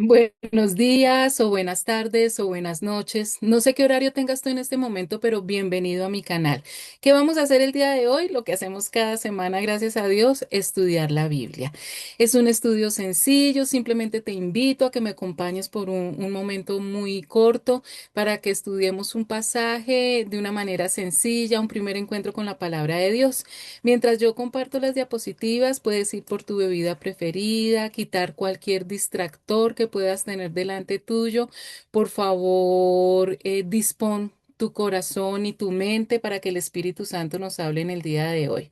Buenos días o buenas tardes o buenas noches. No sé qué horario tengas tú en este momento, pero bienvenido a mi canal. ¿Qué vamos a hacer el día de hoy? Lo que hacemos cada semana, gracias a Dios, estudiar la Biblia. Es un estudio sencillo, simplemente te invito a que me acompañes por un momento muy corto para que estudiemos un pasaje de una manera sencilla, un primer encuentro con la palabra de Dios. Mientras yo comparto las diapositivas, puedes ir por tu bebida preferida, quitar cualquier distractor que puedas tener delante tuyo. Por favor, dispón tu corazón y tu mente para que el Espíritu Santo nos hable en el día de hoy.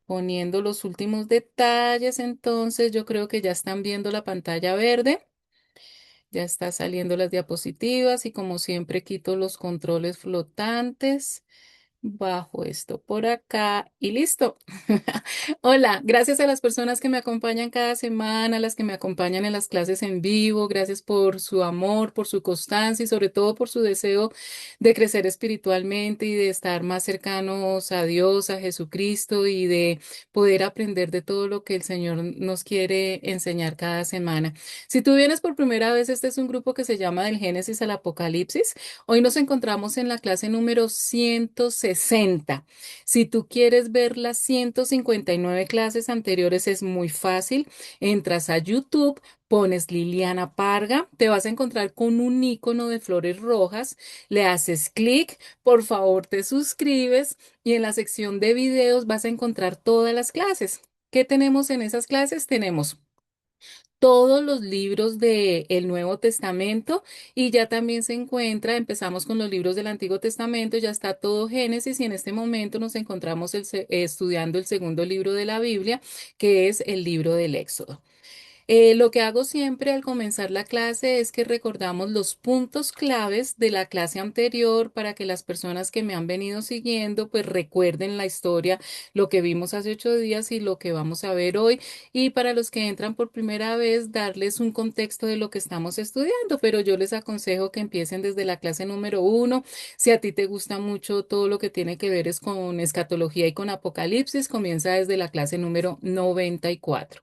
Poniendo los últimos detalles, entonces yo creo que ya están viendo la pantalla verde. Ya está saliendo las diapositivas y como siempre quito los controles flotantes. Bajo esto por acá y listo. Hola, gracias a las personas que me acompañan cada semana, las que me acompañan en las clases en vivo, gracias por su amor, por su constancia y sobre todo por su deseo de crecer espiritualmente y de estar más cercanos a Dios, a Jesucristo y de poder aprender de todo lo que el Señor nos quiere enseñar cada semana. Si tú vienes por primera vez, este es un grupo que se llama Del Génesis al Apocalipsis. Hoy nos encontramos en la clase número 160. Si tú quieres ver las 159 clases anteriores, es muy fácil. Entras a YouTube, pones Liliana Parga, te vas a encontrar con un icono de flores rojas, le haces clic, por favor te suscribes y en la sección de videos vas a encontrar todas las clases. ¿Qué tenemos en esas clases? Tenemos todos los libros del Nuevo Testamento y ya también se encuentra, empezamos con los libros del Antiguo Testamento, ya está todo Génesis y en este momento nos encontramos estudiando el segundo libro de la Biblia, que es el libro del Éxodo. Lo que hago siempre al comenzar la clase es que recordamos los puntos claves de la clase anterior para que las personas que me han venido siguiendo pues recuerden la historia, lo que vimos hace 8 días y lo que vamos a ver hoy. Y para los que entran por primera vez, darles un contexto de lo que estamos estudiando, pero yo les aconsejo que empiecen desde la clase número 1. Si a ti te gusta mucho todo lo que tiene que ver es con escatología y con Apocalipsis, comienza desde la clase número 94.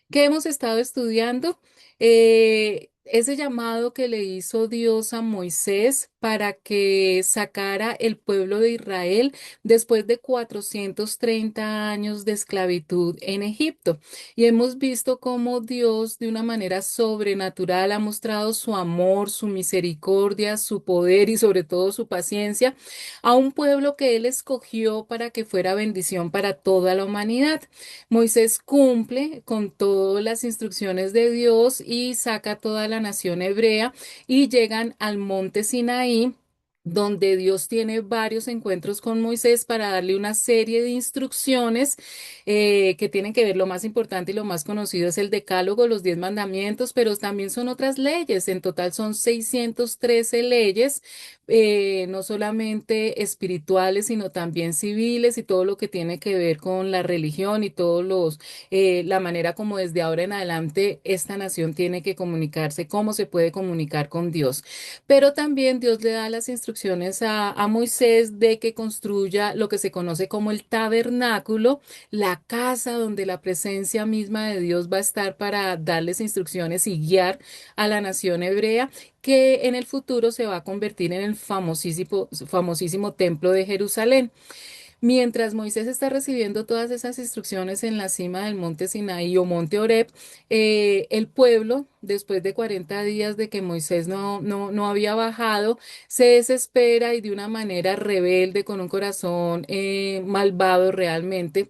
¿Qué hemos estado estudiando? Ese llamado que le hizo Dios a Moisés para que sacara el pueblo de Israel después de 430 años de esclavitud en Egipto. Y hemos visto cómo Dios de una manera sobrenatural ha mostrado su amor, su misericordia, su poder y sobre todo su paciencia a un pueblo que Él escogió para que fuera bendición para toda la humanidad. Moisés cumple con todas las instrucciones de Dios y saca a toda la nación hebrea y llegan al monte Sinaí, donde Dios tiene varios encuentros con Moisés para darle una serie de instrucciones que tienen que ver. Lo más importante y lo más conocido es el Decálogo, los 10 mandamientos, pero también son otras leyes. En total son 613 leyes, no solamente espirituales, sino también civiles y todo lo que tiene que ver con la religión y la manera como desde ahora en adelante esta nación tiene que comunicarse, cómo se puede comunicar con Dios. Pero también Dios le da las instrucciones a Moisés de que construya lo que se conoce como el tabernáculo, la casa donde la presencia misma de Dios va a estar para darles instrucciones y guiar a la nación hebrea, que en el futuro se va a convertir en el famosísimo templo de Jerusalén. Mientras Moisés está recibiendo todas esas instrucciones en la cima del monte Sinaí o monte Oreb, el pueblo, después de 40 días de que Moisés no había bajado, se desespera y de una manera rebelde, con un corazón malvado realmente,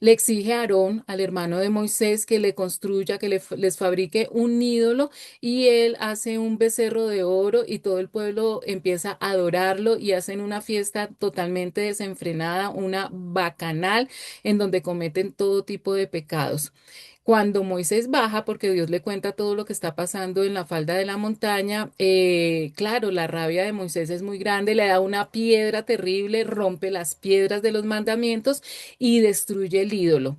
le exige a Aarón, al hermano de Moisés, que le construya, les fabrique un ídolo y él hace un becerro de oro y todo el pueblo empieza a adorarlo y hacen una fiesta totalmente desenfrenada, una bacanal en donde cometen todo tipo de pecados. Cuando Moisés baja, porque Dios le cuenta todo lo que está pasando en la falda de la montaña, claro, la rabia de Moisés es muy grande, le da una piedra terrible, rompe las piedras de los mandamientos y destruye el ídolo.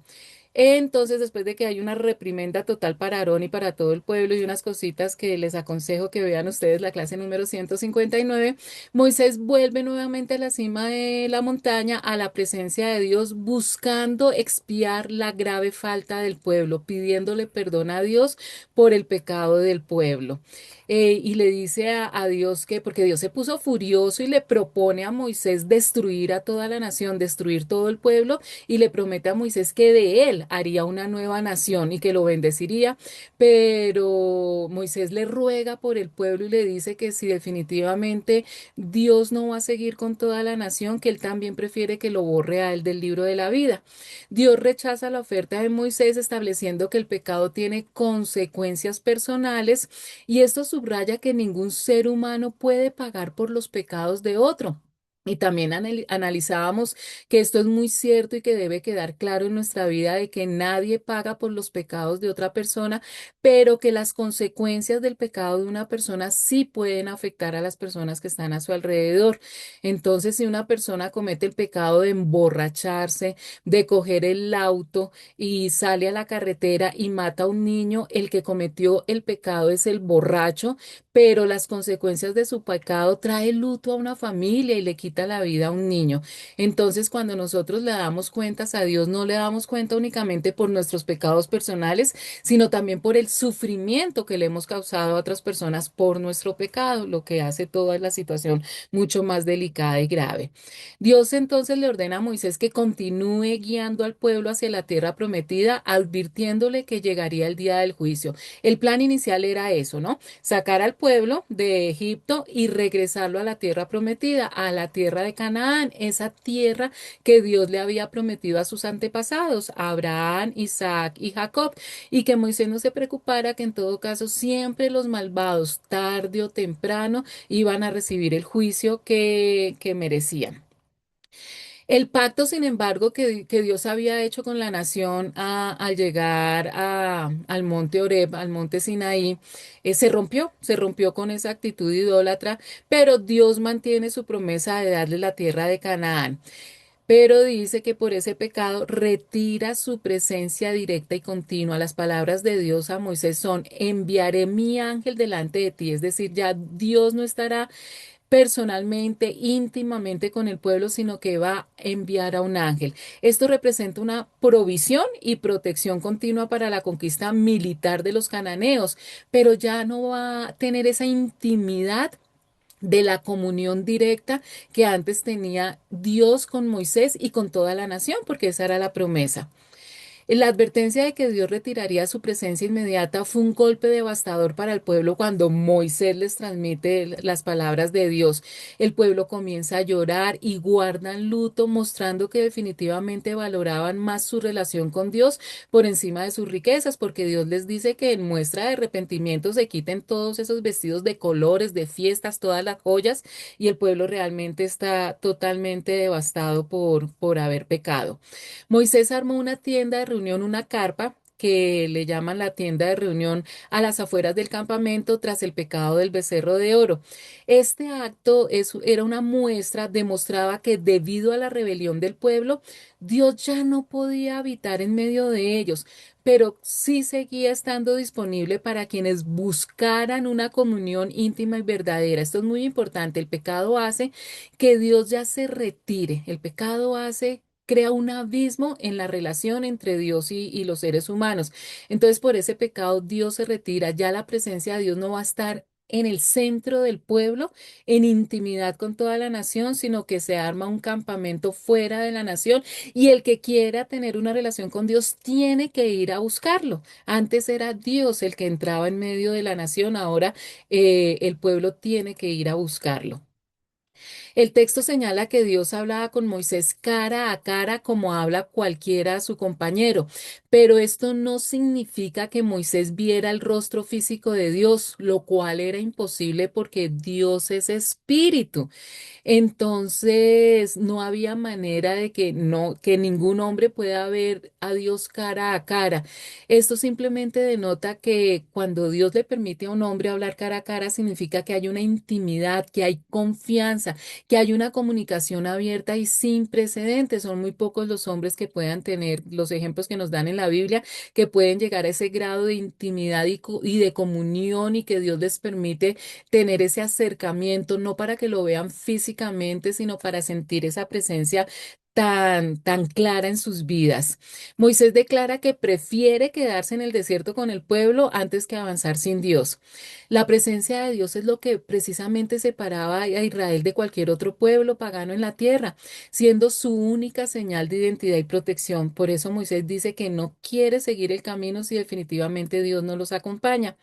Entonces, después de que hay una reprimenda total para Aarón y para todo el pueblo y unas cositas que les aconsejo que vean ustedes la clase número 159, Moisés vuelve nuevamente a la cima de la montaña, a la presencia de Dios, buscando expiar la grave falta del pueblo, pidiéndole perdón a Dios por el pecado del pueblo. Y le dice a Dios que, porque Dios se puso furioso y le propone a Moisés destruir a toda la nación, destruir todo el pueblo, y le promete a Moisés que de él haría una nueva nación y que lo bendeciría, pero Moisés le ruega por el pueblo y le dice que si definitivamente Dios no va a seguir con toda la nación, que él también prefiere que lo borre a él del libro de la vida. Dios rechaza la oferta de Moisés estableciendo que el pecado tiene consecuencias personales y esto subraya que ningún ser humano puede pagar por los pecados de otro. Y también analizábamos que esto es muy cierto y que debe quedar claro en nuestra vida de que nadie paga por los pecados de otra persona, pero que las consecuencias del pecado de una persona sí pueden afectar a las personas que están a su alrededor. Entonces, si una persona comete el pecado de emborracharse, de coger el auto y sale a la carretera y mata a un niño, el que cometió el pecado es el borracho, pero las consecuencias de su pecado trae luto a una familia y le quita la vida a un niño. Entonces, cuando nosotros le damos cuentas a Dios, no le damos cuenta únicamente por nuestros pecados personales, sino también por el sufrimiento que le hemos causado a otras personas por nuestro pecado, lo que hace toda la situación mucho más delicada y grave. Dios entonces le ordena a Moisés que continúe guiando al pueblo hacia la tierra prometida, advirtiéndole que llegaría el día del juicio. El plan inicial era eso, ¿no? Sacar al pueblo de Egipto y regresarlo a la tierra prometida, a la tierra de Canaán, esa tierra que Dios le había prometido a sus antepasados, a Abraham, Isaac y Jacob, y que Moisés no se preocupara que en todo caso siempre los malvados, tarde o temprano, iban a recibir el juicio que merecían. El pacto, sin embargo, que Dios había hecho con la nación al llegar al monte Oreb, al monte Sinaí, se rompió con esa actitud idólatra, pero Dios mantiene su promesa de darle la tierra de Canaán. Pero dice que por ese pecado retira su presencia directa y continua. Las palabras de Dios a Moisés son, enviaré mi ángel delante de ti. Es decir, ya Dios no estará personalmente, íntimamente con el pueblo, sino que va a enviar a un ángel. Esto representa una provisión y protección continua para la conquista militar de los cananeos, pero ya no va a tener esa intimidad de la comunión directa que antes tenía Dios con Moisés y con toda la nación, porque esa era la promesa. La advertencia de que Dios retiraría su presencia inmediata fue un golpe devastador para el pueblo cuando Moisés les transmite las palabras de Dios. El pueblo comienza a llorar y guardan luto, mostrando que definitivamente valoraban más su relación con Dios por encima de sus riquezas, porque Dios les dice que en muestra de arrepentimiento se quiten todos esos vestidos de colores, de fiestas, todas las joyas, y el pueblo realmente está totalmente devastado por haber pecado. Moisés armó una tienda de reunión, una carpa, que le llaman la tienda de reunión a las afueras del campamento tras el pecado del becerro de oro. Este acto era una muestra, demostraba que debido a la rebelión del pueblo, Dios ya no podía habitar en medio de ellos, pero sí seguía estando disponible para quienes buscaran una comunión íntima y verdadera. Esto es muy importante. El pecado hace que Dios ya se retire. El pecado hace crea un abismo en la relación entre Dios y los seres humanos. Entonces, por ese pecado, Dios se retira. Ya la presencia de Dios no va a estar en el centro del pueblo, en intimidad con toda la nación, sino que se arma un campamento fuera de la nación y el que quiera tener una relación con Dios tiene que ir a buscarlo. Antes era Dios el que entraba en medio de la nación, ahora el pueblo tiene que ir a buscarlo. El texto señala que Dios hablaba con Moisés cara a cara como habla cualquiera a su compañero, pero esto no significa que Moisés viera el rostro físico de Dios, lo cual era imposible porque Dios es espíritu. Entonces, no había manera de que ningún hombre pueda ver a Dios cara a cara. Esto simplemente denota que cuando Dios le permite a un hombre hablar cara a cara, significa que hay una intimidad, que hay confianza, que hay una comunicación abierta y sin precedentes. Son muy pocos los hombres que puedan tener los ejemplos que nos dan en la Biblia, que pueden llegar a ese grado de intimidad y de comunión y que Dios les permite tener ese acercamiento, no para que lo vean físicamente, sino para sentir esa presencia tan clara en sus vidas. Moisés declara que prefiere quedarse en el desierto con el pueblo antes que avanzar sin Dios. La presencia de Dios es lo que precisamente separaba a Israel de cualquier otro pueblo pagano en la tierra, siendo su única señal de identidad y protección. Por eso Moisés dice que no quiere seguir el camino si definitivamente Dios no los acompaña.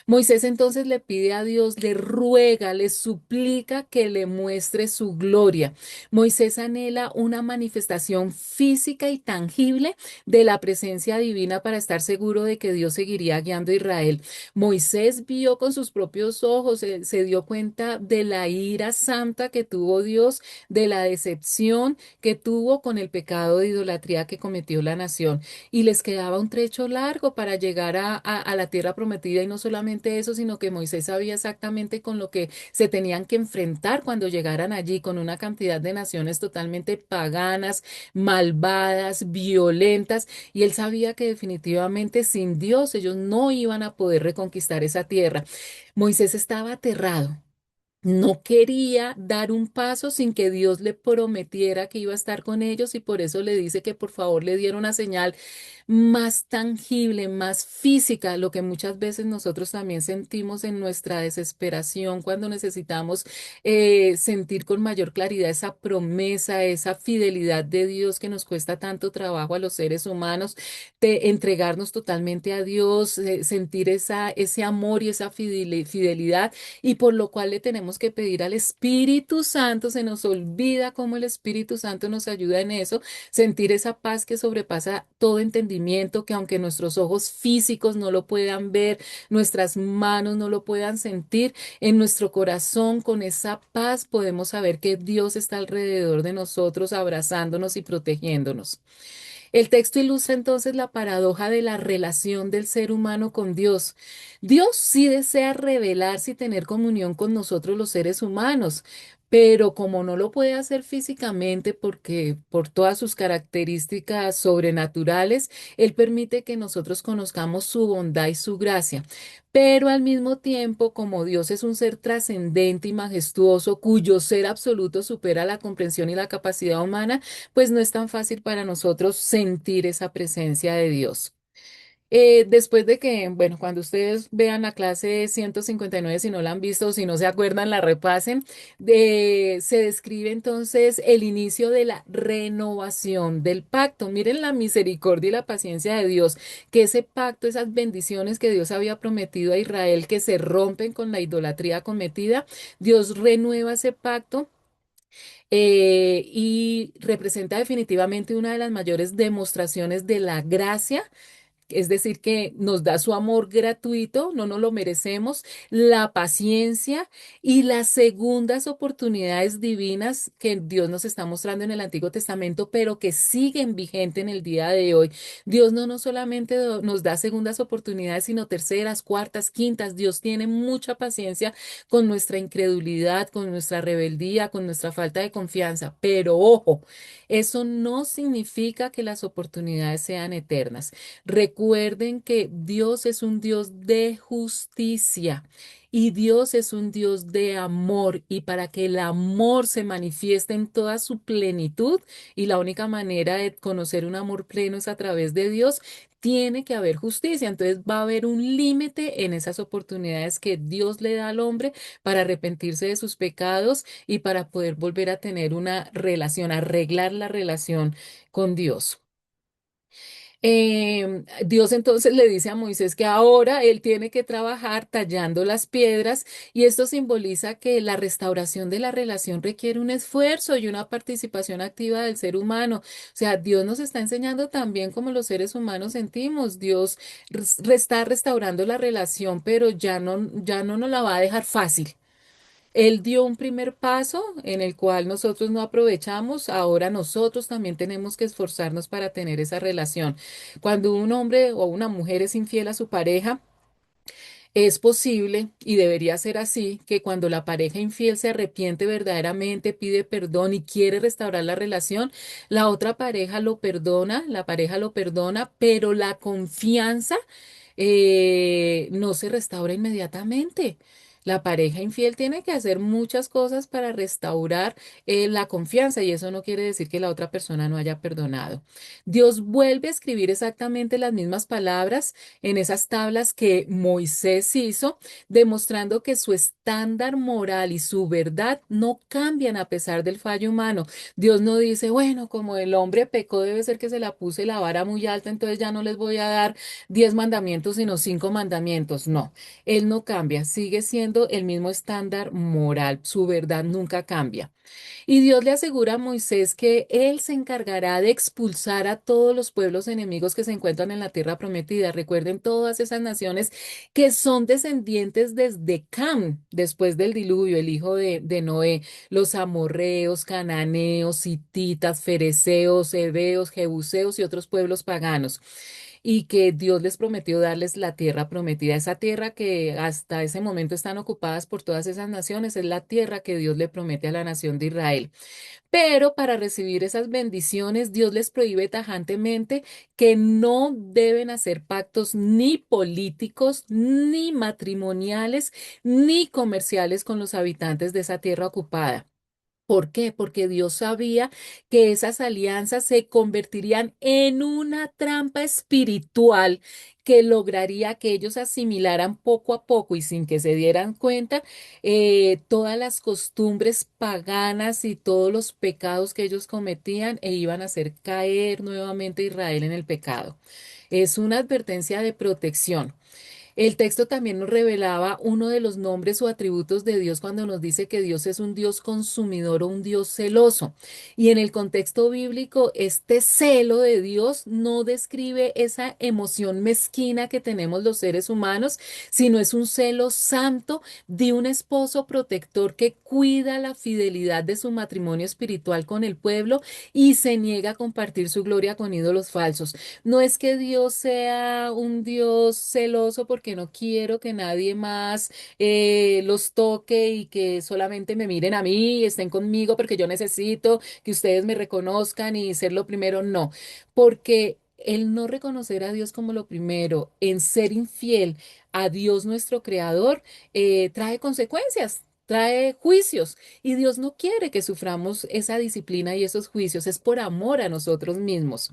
Moisés entonces le pide a Dios, le ruega, le suplica que le muestre su gloria. Moisés anhela una manifestación física y tangible de la presencia divina para estar seguro de que Dios seguiría guiando a Israel. Moisés vio con sus propios ojos, se dio cuenta de la ira santa que tuvo Dios, de la decepción que tuvo con el pecado de idolatría que cometió la nación. Y les quedaba un trecho largo para llegar a la tierra prometida y no solamente eso, sino que Moisés sabía exactamente con lo que se tenían que enfrentar cuando llegaran allí, con una cantidad de naciones totalmente paganas, malvadas, violentas, y él sabía que definitivamente sin Dios ellos no iban a poder reconquistar esa tierra. Moisés estaba aterrado. No quería dar un paso sin que Dios le prometiera que iba a estar con ellos y por eso le dice que por favor le diera una señal más tangible, más física, lo que muchas veces nosotros también sentimos en nuestra desesperación cuando necesitamos sentir con mayor claridad esa promesa, esa fidelidad de Dios que nos cuesta tanto trabajo a los seres humanos, de entregarnos totalmente a Dios, sentir ese amor y esa fidelidad y por lo cual le tenemos que pedir al Espíritu Santo. Se nos olvida cómo el Espíritu Santo nos ayuda en eso, sentir esa paz que sobrepasa todo entendimiento, que aunque nuestros ojos físicos no lo puedan ver, nuestras manos no lo puedan sentir, en nuestro corazón con esa paz podemos saber que Dios está alrededor de nosotros, abrazándonos y protegiéndonos. El texto ilustra entonces la paradoja de la relación del ser humano con Dios. Dios sí desea revelarse y tener comunión con nosotros los seres humanos, pero como no lo puede hacer físicamente porque por todas sus características sobrenaturales, Él permite que nosotros conozcamos su bondad y su gracia. Pero al mismo tiempo, como Dios es un ser trascendente y majestuoso, cuyo ser absoluto supera la comprensión y la capacidad humana, pues no es tan fácil para nosotros sentir esa presencia de Dios. Después de que, bueno, cuando ustedes vean la clase 159, si no la han visto o si no se acuerdan, la repasen, se describe entonces el inicio de la renovación del pacto. Miren la misericordia y la paciencia de Dios, que ese pacto, esas bendiciones que Dios había prometido a Israel, que se rompen con la idolatría cometida, Dios renueva ese pacto y representa definitivamente una de las mayores demostraciones de la gracia, es decir, que nos da su amor gratuito, no nos lo merecemos, la paciencia y las segundas oportunidades divinas que Dios nos está mostrando en el Antiguo Testamento, pero que siguen vigente en el día de hoy. Dios no solamente nos da segundas oportunidades, sino terceras, cuartas, quintas. Dios tiene mucha paciencia con nuestra incredulidad, con nuestra rebeldía, con nuestra falta de confianza. Pero ojo, eso no significa que las oportunidades sean eternas. Recuerden que Dios es un Dios de justicia y Dios es un Dios de amor y para que el amor se manifieste en toda su plenitud y la única manera de conocer un amor pleno es a través de Dios, tiene que haber justicia. Entonces va a haber un límite en esas oportunidades que Dios le da al hombre para arrepentirse de sus pecados y para poder volver a tener una relación, arreglar la relación con Dios. Dios entonces le dice a Moisés que ahora él tiene que trabajar tallando las piedras y esto simboliza que la restauración de la relación requiere un esfuerzo y una participación activa del ser humano. O sea, Dios nos está enseñando también cómo los seres humanos sentimos. Dios está restaurando la relación, pero ya no nos la va a dejar fácil. Él dio un primer paso en el cual nosotros no aprovechamos, ahora nosotros también tenemos que esforzarnos para tener esa relación. Cuando un hombre o una mujer es infiel a su pareja, Es posible, y debería ser así, que cuando la pareja infiel se arrepiente verdaderamente, pide perdón y quiere restaurar la relación, la otra pareja lo perdona, la pareja lo perdona, pero la confianza no se restaura inmediatamente. La pareja infiel tiene que hacer muchas cosas para restaurar la confianza y eso no quiere decir que la otra persona no haya perdonado. Dios vuelve a escribir exactamente las mismas palabras en esas tablas que Moisés hizo, demostrando que su estándar moral y su verdad no cambian a pesar del fallo humano. Dios no dice, bueno, como el hombre pecó, debe ser que se la puse la vara muy alta, entonces ya no les voy a dar 10 mandamientos, sino 5 mandamientos. No, Él no cambia, sigue siendo el mismo estándar moral, su verdad nunca cambia. Y Dios le asegura a Moisés que él se encargará de expulsar a todos los pueblos enemigos que se encuentran en la tierra prometida. Recuerden todas esas naciones que son descendientes desde Cam, después del diluvio, el hijo de Noé, los amorreos, cananeos, hititas, fereceos, heveos, jebuseos y otros pueblos paganos y que Dios les prometió darles la tierra prometida. Esa tierra que hasta ese momento están ocupadas por todas esas naciones es la tierra que Dios le promete a la nación de Israel. Pero para recibir esas bendiciones, Dios les prohíbe tajantemente que no deben hacer pactos ni políticos, ni matrimoniales, ni comerciales con los habitantes de esa tierra ocupada. ¿Por qué? Porque Dios sabía que esas alianzas se convertirían en una trampa espiritual que lograría que ellos asimilaran poco a poco y sin que se dieran cuenta todas las costumbres paganas y todos los pecados que ellos cometían e iban a hacer caer nuevamente a Israel en el pecado. Es una advertencia de protección. El texto también nos revelaba uno de los nombres o atributos de Dios cuando nos dice que Dios es un Dios consumidor o un Dios celoso. Y en el contexto bíblico, este celo de Dios no describe esa emoción mezquina que tenemos los seres humanos, sino es un celo santo de un esposo protector que cuida la fidelidad de su matrimonio espiritual con el pueblo y se niega a compartir su gloria con ídolos falsos. No es que Dios sea un Dios celoso porque no quiero que nadie más los toque y que solamente me miren a mí y estén conmigo porque yo necesito que ustedes me reconozcan y ser lo primero. No, porque el no reconocer a Dios como lo primero, en ser infiel a Dios nuestro creador, trae consecuencias. Trae juicios y Dios no quiere que suframos esa disciplina y esos juicios, es por amor a nosotros mismos.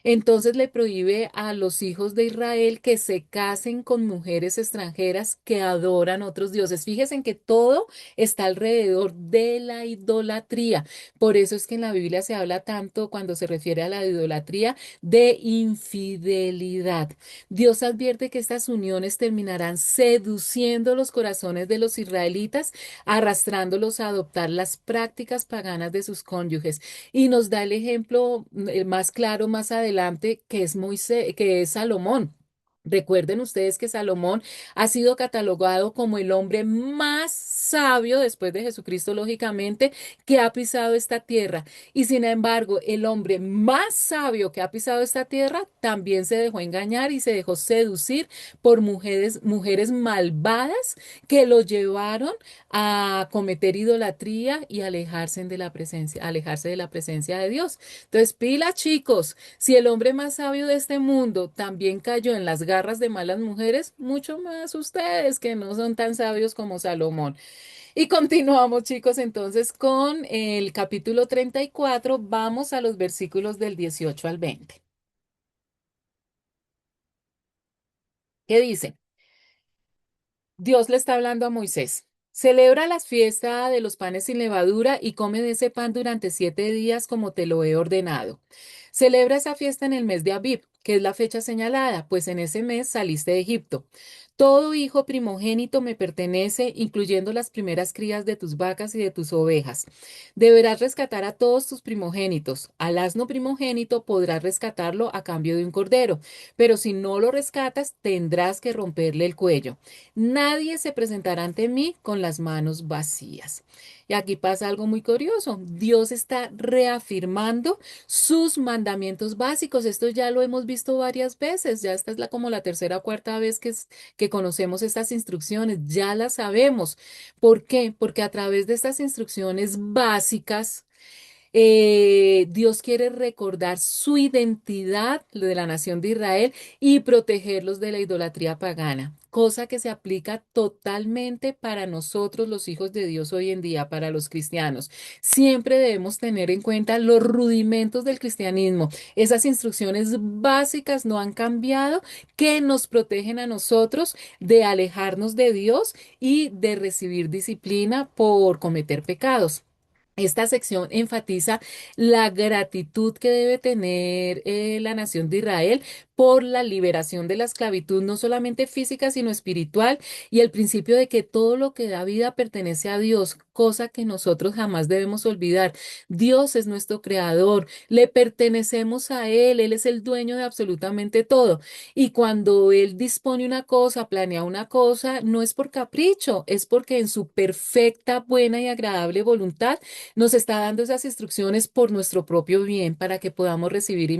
Entonces le prohíbe a los hijos de Israel que se casen con mujeres extranjeras que adoran otros dioses. Fíjense en que todo está alrededor de la idolatría. Por eso es que en la Biblia se habla tanto cuando se refiere a la idolatría de infidelidad. Dios advierte que estas uniones terminarán seduciendo los corazones de los israelitas, arrastrándolos a adoptar las prácticas paganas de sus cónyuges. Y nos da el ejemplo más claro más adelante, que es Moisés, que es Salomón. Recuerden ustedes que Salomón ha sido catalogado como el hombre más sabio después de Jesucristo, lógicamente, que ha pisado esta tierra. Y sin embargo, el hombre más sabio que ha pisado esta tierra también se dejó engañar y se dejó seducir por mujeres malvadas que lo llevaron a cometer idolatría y alejarse de la presencia de Dios. Entonces, pila, chicos, si el hombre más sabio de este mundo también cayó en las garras de malas mujeres, mucho más ustedes que no son tan sabios como Salomón. Y continuamos, chicos, entonces con el capítulo 34. Vamos a los versículos del 18 al 20. ¿Qué dice? Dios le está hablando a Moisés. Celebra la fiesta de los panes sin levadura y come de ese pan durante 7 días como te lo he ordenado. Celebra esa fiesta en el mes de Abib, que es la fecha señalada, pues en ese mes saliste de Egipto. Todo hijo primogénito me pertenece, incluyendo las primeras crías de tus vacas y de tus ovejas. Deberás rescatar a todos tus primogénitos. Al asno primogénito podrás rescatarlo a cambio de un cordero, pero si no lo rescatas, tendrás que romperle el cuello. Nadie se presentará ante mí con las manos vacías. Y aquí pasa algo muy curioso. Dios está reafirmando sus mandamientos básicos. Esto ya lo hemos visto varias veces. Ya esta es como la tercera o cuarta vez que conocemos estas instrucciones. Ya las sabemos. ¿Por qué? Porque a través de estas instrucciones básicas, Dios quiere recordar su identidad de la nación de Israel y protegerlos de la idolatría pagana, cosa que se aplica totalmente para nosotros, los hijos de Dios hoy en día, para los cristianos. Siempre debemos tener en cuenta los rudimentos del cristianismo. Esas instrucciones básicas no han cambiado, que nos protegen a nosotros de alejarnos de Dios y de recibir disciplina por cometer pecados. Esta sección enfatiza la gratitud que debe tener la nación de Israel por la liberación de la esclavitud, no solamente física, sino espiritual, y el principio de que todo lo que da vida pertenece a Dios, cosa que nosotros jamás debemos olvidar. Dios es nuestro creador, le pertenecemos a Él es el dueño de absolutamente todo. Y cuando Él dispone una cosa, planea una cosa, no es por capricho, es porque en su perfecta, buena y agradable voluntad, nos está dando esas instrucciones por nuestro propio bien para que podamos recibir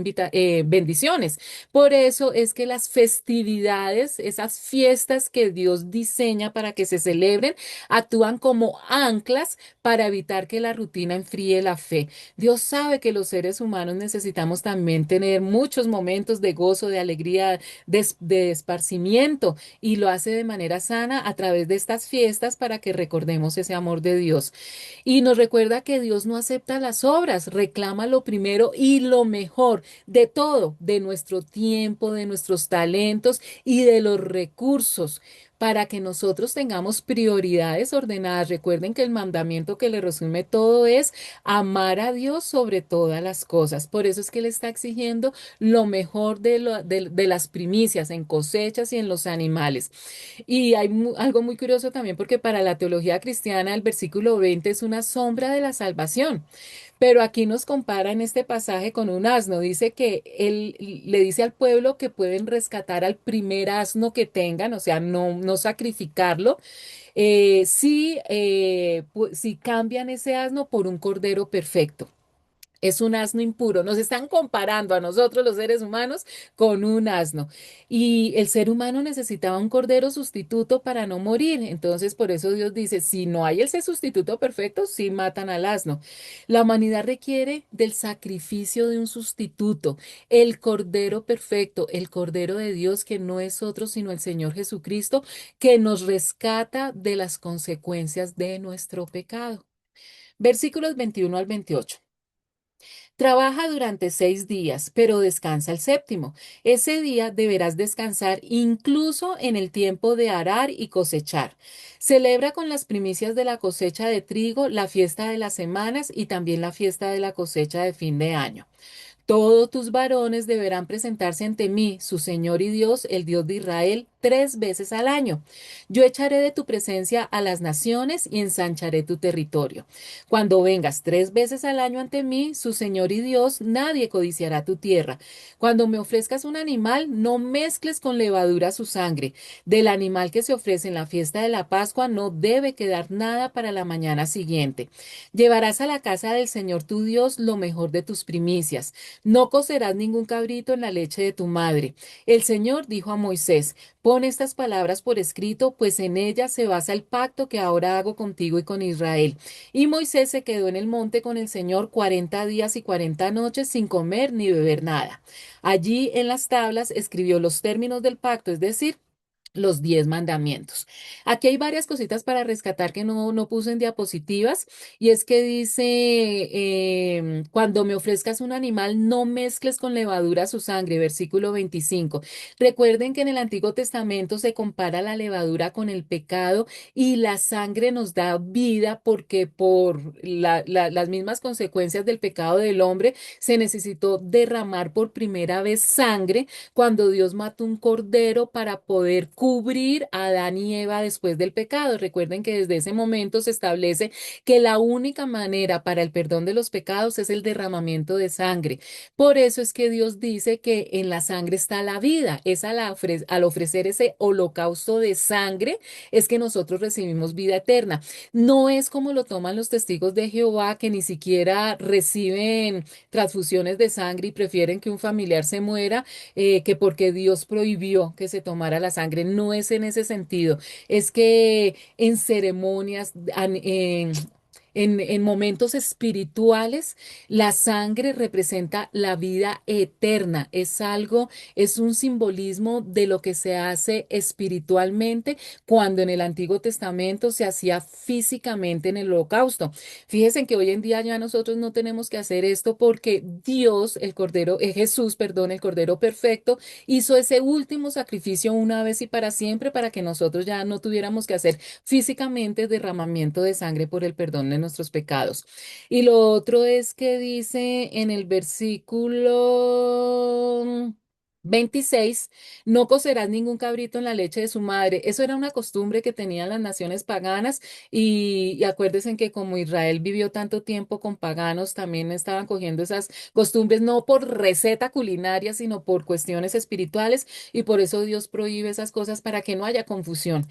bendiciones. Por eso es que las festividades, esas fiestas que Dios diseña para que se celebren, actúan como anclas para evitar que la rutina enfríe la fe. Dios sabe que los seres humanos necesitamos también tener muchos momentos de gozo, de alegría, de esparcimiento, y lo hace de manera sana a través de estas fiestas para que recordemos ese amor de Dios. Y nos recuerda que Dios no acepta las obras, reclama lo primero y lo mejor de todo, de nuestro tiempo, de nuestros talentos y de los recursos, para que nosotros tengamos prioridades ordenadas. Recuerden que el mandamiento que le resume todo es amar a Dios sobre todas las cosas. Por eso es que Él está exigiendo lo mejor de las primicias en cosechas y en los animales. Y hay algo muy curioso también, porque para la teología cristiana el versículo 20 es una sombra de la salvación. Pero aquí nos compara en este pasaje con un asno. Dice que él le dice al pueblo que pueden rescatar al primer asno que tengan, o sea, no sacrificarlo, si cambian ese asno por un cordero perfecto. Es un asno impuro. Nos están comparando a nosotros, los seres humanos, con un asno. Y el ser humano necesitaba un cordero sustituto para no morir. Entonces, por eso Dios dice, si no hay ese sustituto perfecto, sí matan al asno. La humanidad requiere del sacrificio de un sustituto, el cordero perfecto, el cordero de Dios, que no es otro sino el Señor Jesucristo, que nos rescata de las consecuencias de nuestro pecado. Versículos 21 al 28. Trabaja durante 6 días, pero descansa el séptimo. Ese día deberás descansar incluso en el tiempo de arar y cosechar. Celebra con las primicias de la cosecha de trigo la fiesta de las semanas y también la fiesta de la cosecha de fin de año. Todos tus varones deberán presentarse ante mí, su Señor y Dios, el Dios de Israel, 3 veces al año. Yo echaré de tu presencia a las naciones y ensancharé tu territorio. Cuando vengas 3 veces al año ante mí, su Señor y Dios, nadie codiciará tu tierra. Cuando me ofrezcas un animal, no mezcles con levadura su sangre. Del animal que se ofrece en la fiesta de la Pascua no debe quedar nada para la mañana siguiente. Llevarás a la casa del Señor tu Dios lo mejor de tus primicias. No cocerás ningún cabrito en la leche de tu madre. El Señor dijo a Moisés, pon estas palabras por escrito, pues en ellas se basa el pacto que ahora hago contigo y con Israel. Y Moisés se quedó en el monte con el Señor 40 días y 40 noches sin comer ni beber nada. Allí en las tablas escribió los términos del pacto, es decir, los 10 mandamientos. Aquí hay varias cositas para rescatar que no puse en diapositivas, y es que dice, cuando me ofrezcas un animal, no mezcles con levadura su sangre, versículo 25. Recuerden que en el Antiguo Testamento se compara la levadura con el pecado, y la sangre nos da vida porque por las mismas consecuencias del pecado del hombre se necesitó derramar por primera vez sangre cuando Dios mató un cordero para poder cubrir a Adán y Eva después del pecado. Recuerden que desde ese momento se establece que la única manera para el perdón de los pecados es el derramamiento de sangre. Por eso es que Dios dice que en la sangre está la vida. Es al ofrecer ese holocausto de sangre es que nosotros recibimos vida eterna. No es como lo toman los testigos de Jehová, que ni siquiera reciben transfusiones de sangre y prefieren que un familiar se muera, que porque Dios prohibió que se tomara la sangre. No es en ese sentido. Es que en ceremonias, en momentos espirituales, la sangre representa la vida eterna. Es algo, es un simbolismo de lo que se hace espiritualmente cuando en el Antiguo Testamento se hacía físicamente en el holocausto. Fíjense que hoy en día ya nosotros no tenemos que hacer esto porque Dios, el Cordero, Jesús, perdón, el Cordero perfecto, hizo ese último sacrificio una vez y para siempre para que nosotros ya no tuviéramos que hacer físicamente derramamiento de sangre por el perdón de nuestros pecados. Y lo otro es que dice en el versículo 26, no cocerás ningún cabrito en la leche de su madre. Eso era una costumbre que tenían las naciones paganas y acuérdense que como Israel vivió tanto tiempo con paganos, también estaban cogiendo esas costumbres no por receta culinaria, sino por cuestiones espirituales y por eso Dios prohíbe esas cosas para que no haya confusión.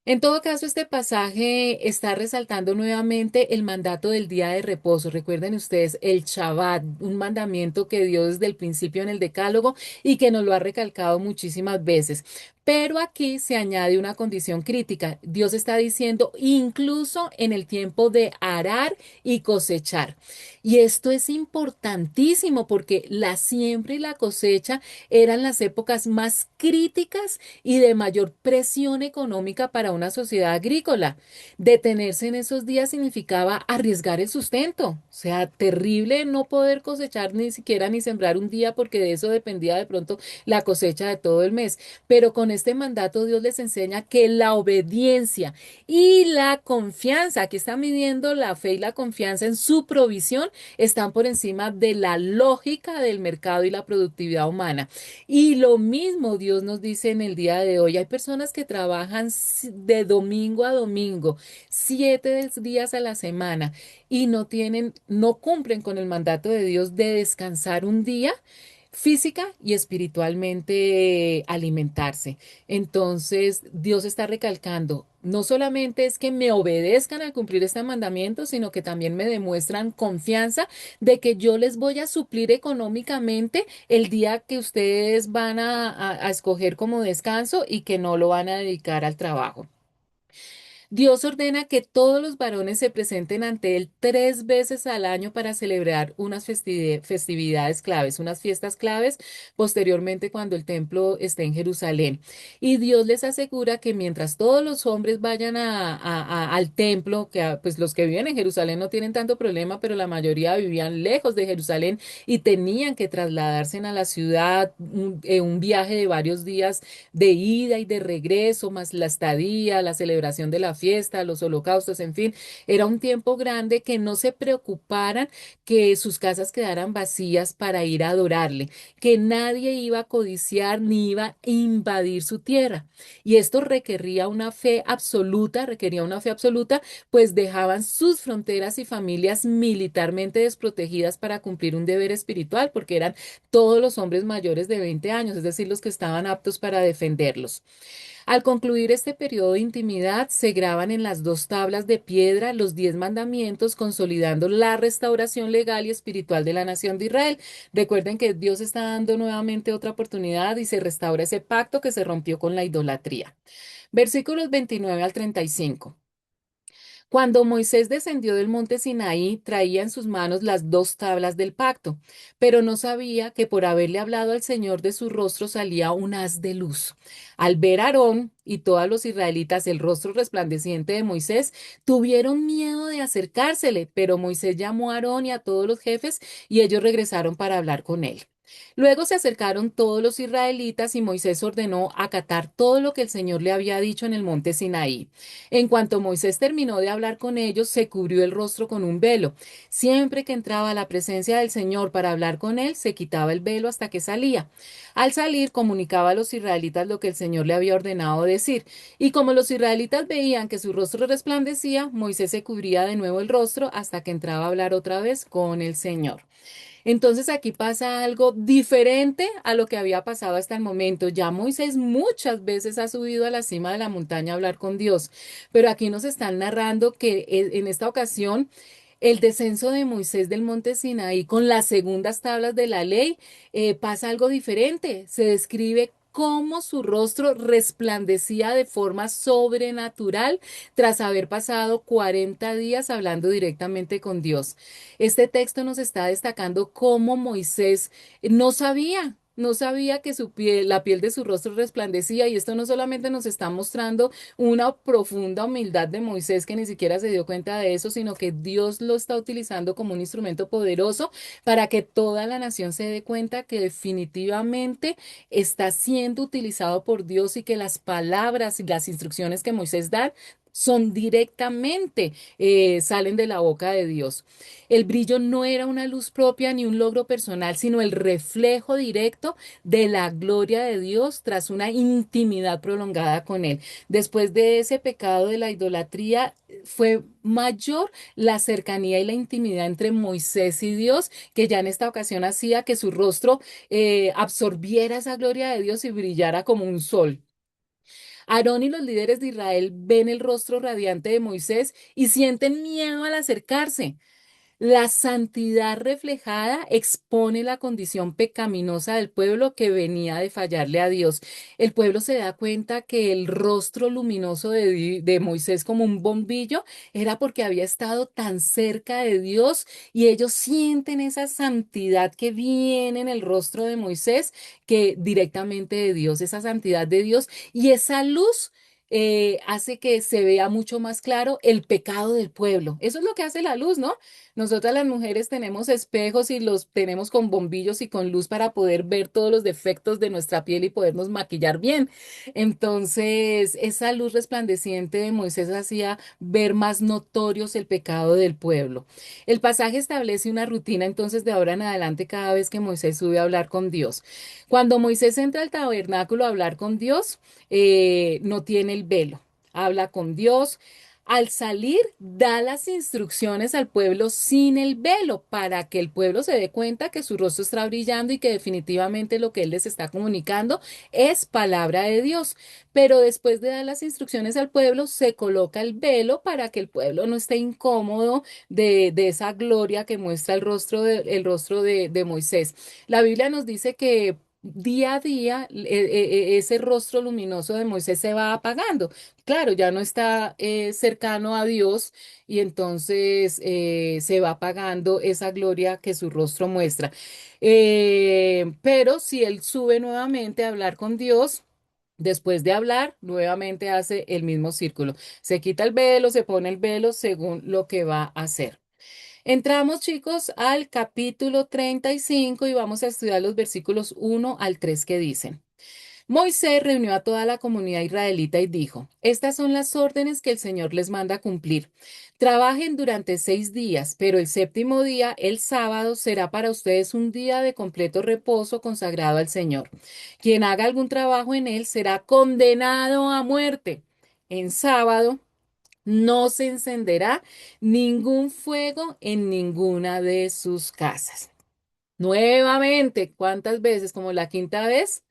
En todo caso, este pasaje está resaltando nuevamente el mandato del día de reposo. Recuerden ustedes el Shabbat, un mandamiento que dio desde el principio en el Decálogo y que nos lo ha recalcado muchísimas veces. Pero aquí se añade una condición crítica. Dios está diciendo incluso en el tiempo de arar y cosechar. Y esto es importantísimo porque la siembra y la cosecha eran las épocas más críticas y de mayor presión económica para una sociedad agrícola. Detenerse en esos días significaba arriesgar el sustento. O sea, terrible no poder cosechar ni siquiera ni sembrar un día porque de eso dependía de pronto la cosecha de todo el mes. Pero con este mandato Dios les enseña que la obediencia y la confianza, aquí están midiendo la fe y la confianza en su provisión, están por encima de la lógica del mercado y la productividad humana. Y lo mismo Dios nos dice en el día de hoy. Hay personas que trabajan de domingo a domingo, 7 días a la semana y no tienen, no cumplen con el mandato de Dios de descansar un día física y espiritualmente alimentarse. Entonces, Dios está recalcando, no solamente es que me obedezcan al cumplir este mandamiento, sino que también me demuestran confianza de que yo les voy a suplir económicamente el día que ustedes van a escoger como descanso y que no lo van a dedicar al trabajo. Dios ordena que todos los varones se presenten ante Él 3 veces al año para celebrar unas festividades claves, unas fiestas claves, posteriormente cuando el templo esté en Jerusalén. Y Dios les asegura que mientras todos los hombres vayan al templo, que pues los que viven en Jerusalén no tienen tanto problema, pero la mayoría vivían lejos de Jerusalén y tenían que trasladarse a la ciudad, un viaje de varios días de ida y de regreso, más la estadía, la celebración de la fiesta, los holocaustos, en fin, era un tiempo grande que no se preocuparan que sus casas quedaran vacías para ir a adorarle, que nadie iba a codiciar ni iba a invadir su tierra. Y esto requería una fe absoluta, pues dejaban sus fronteras y familias militarmente desprotegidas para cumplir un deber espiritual, porque eran todos los hombres mayores de 20 años, es decir, los que estaban aptos para defenderlos. Al concluir este periodo de intimidad, se graban en las 2 tablas de piedra los 10 mandamientos, consolidando la restauración legal y espiritual de la nación de Israel. Recuerden que Dios está dando nuevamente otra oportunidad y se restaura ese pacto que se rompió con la idolatría. Versículos 29 al 35. Cuando Moisés descendió del monte Sinaí, traía en sus manos las 2 tablas del pacto, pero no sabía que por haberle hablado al Señor de su rostro salía un haz de luz. Al ver a Aarón y todos los israelitas el rostro resplandeciente de Moisés, tuvieron miedo de acercársele, pero Moisés llamó a Aarón y a todos los jefes y ellos regresaron para hablar con él. Luego se acercaron todos los israelitas y Moisés ordenó acatar todo lo que el Señor le había dicho en el monte Sinaí. En cuanto Moisés terminó de hablar con ellos, se cubrió el rostro con un velo. Siempre que entraba a la presencia del Señor para hablar con él, se quitaba el velo hasta que salía. Al salir, comunicaba a los israelitas lo que el Señor le había ordenado decir. Y como los israelitas veían que su rostro resplandecía, Moisés se cubría de nuevo el rostro hasta que entraba a hablar otra vez con el Señor. Entonces aquí pasa algo diferente a lo que había pasado hasta el momento. Ya Moisés muchas veces ha subido a la cima de la montaña a hablar con Dios, pero aquí nos están narrando que en esta ocasión el descenso de Moisés del monte Sinaí con las segundas tablas de la ley pasa algo diferente. Se describe cómo su rostro resplandecía de forma sobrenatural tras haber pasado 40 días hablando directamente con Dios. Este texto nos está destacando cómo Moisés no sabía que su piel, la piel de su rostro resplandecía, y esto no solamente nos está mostrando una profunda humildad de Moisés que ni siquiera se dio cuenta de eso, sino que Dios lo está utilizando como un instrumento poderoso para que toda la nación se dé cuenta que definitivamente está siendo utilizado por Dios y que las palabras y las instrucciones que Moisés da son directamente, salen de la boca de Dios. El brillo no era una luz propia ni un logro personal, sino el reflejo directo de la gloria de Dios tras una intimidad prolongada con Él. Después de ese pecado de la idolatría, fue mayor la cercanía y la intimidad entre Moisés y Dios, que ya en esta ocasión hacía que su rostro absorbiera esa gloria de Dios y brillara como un sol. Aarón y los líderes de Israel ven el rostro radiante de Moisés y sienten miedo al acercarse. La santidad reflejada expone la condición pecaminosa del pueblo que venía de fallarle a Dios. El pueblo se da cuenta que el rostro luminoso de Moisés como un bombillo era porque había estado tan cerca de Dios, y ellos sienten esa santidad que viene en el rostro de Moisés, que directamente de Dios, esa santidad de Dios, y esa luz hace que se vea mucho más claro el pecado del pueblo. Eso es lo que hace la luz, ¿no? Nosotras las mujeres tenemos espejos y los tenemos con bombillos y con luz para poder ver todos los defectos de nuestra piel y podernos maquillar bien. Entonces, esa luz resplandeciente de Moisés hacía ver más notorios el pecado del pueblo. El pasaje establece una rutina entonces de ahora en adelante cada vez que Moisés sube a hablar con Dios. Cuando Moisés entra al tabernáculo a hablar con Dios, no tiene el velo, habla con Dios. Al salir, da las instrucciones al pueblo sin el velo para que el pueblo se dé cuenta que su rostro está brillando y que definitivamente lo que él les está comunicando es palabra de Dios. Pero después de dar las instrucciones al pueblo, se coloca el velo para que el pueblo no esté incómodo de esa gloria que muestra el rostro de Moisés. La Biblia nos dice que día a día ese rostro luminoso de Moisés se va apagando. Claro, ya no está cercano a Dios, y entonces se va apagando esa gloria que su rostro muestra. Pero si él sube nuevamente a hablar con Dios, después de hablar, nuevamente hace el mismo círculo. Se quita el velo, se pone el velo según lo que va a hacer. Entramos, chicos, al capítulo 35 y vamos a estudiar los versículos 1 al 3 que dicen. Moisés reunió a toda la comunidad israelita y dijo: Estas son las órdenes que el Señor les manda cumplir. Trabajen durante 6 días, pero el séptimo día, el sábado, será para ustedes un día de completo reposo consagrado al Señor. Quien haga algún trabajo en él será condenado a muerte. En sábado no se encenderá ningún fuego en ninguna de sus casas. Nuevamente, ¿cuántas veces? Como la quinta vez.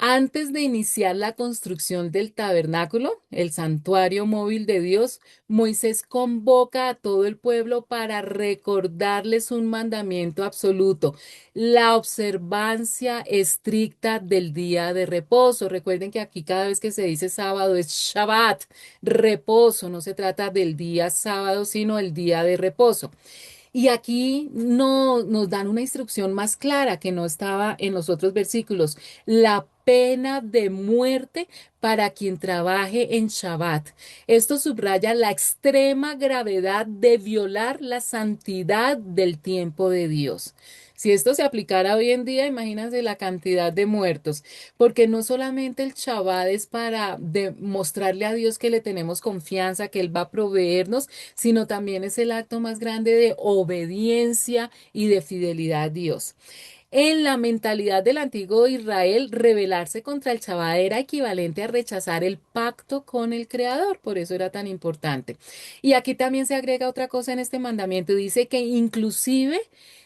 Antes de iniciar la construcción del tabernáculo, el santuario móvil de Dios, Moisés convoca a todo el pueblo para recordarles un mandamiento absoluto: la observancia estricta del día de reposo. Recuerden que aquí cada vez que se dice sábado es Shabbat, reposo. No se trata del día sábado, sino el día de reposo. Y aquí no, nos dan una instrucción más clara que no estaba en los otros versículos: la pena de muerte para quien trabaje en Shabbat. Esto subraya la extrema gravedad de violar la santidad del tiempo de Dios. Si esto se aplicara hoy en día, imagínense la cantidad de muertos, porque no solamente el Shabbat es para demostrarle a Dios que le tenemos confianza, que Él va a proveernos, sino también es el acto más grande de obediencia y de fidelidad a Dios. En la mentalidad del antiguo Israel, rebelarse contra el Shabbat era equivalente a rechazar el pacto con el Creador, por eso era tan importante. Y aquí también se agrega otra cosa en este mandamiento, dice que inclusive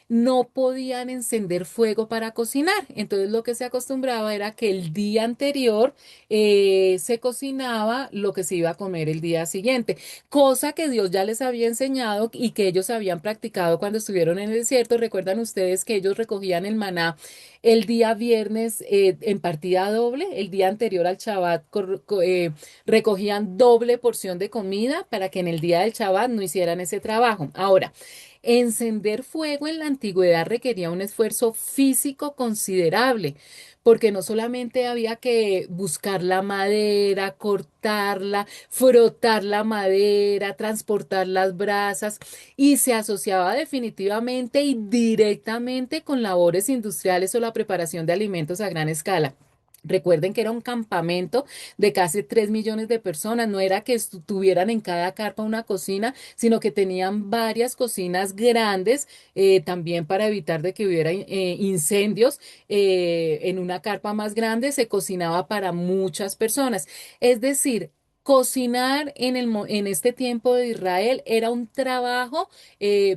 no podían encender fuego para cocinar. Entonces lo que se acostumbraba era que el día anterior se cocinaba lo que se iba a comer el día siguiente, cosa que Dios ya les había enseñado y que ellos habían practicado cuando estuvieron en el desierto. Recuerdan ustedes que ellos recogían el maná el día viernes en partida doble, el día anterior al Shabbat recogían doble porción de comida para que en el día del Shabbat no hicieran ese trabajo. Ahora, encender fuego en la antigüedad requería un esfuerzo físico considerable, porque no solamente había que buscar la madera, cortarla, frotar la madera, transportar las brasas, y se asociaba definitivamente y directamente con labores industriales o la preparación de alimentos a gran escala. Recuerden que era un campamento de casi 3 millones de personas. No era que tuvieran en cada carpa una cocina, sino que tenían varias cocinas grandes también para evitar de que hubiera incendios. En una carpa más grande se cocinaba para muchas personas. Es decir, cocinar en este tiempo de Israel era un trabajo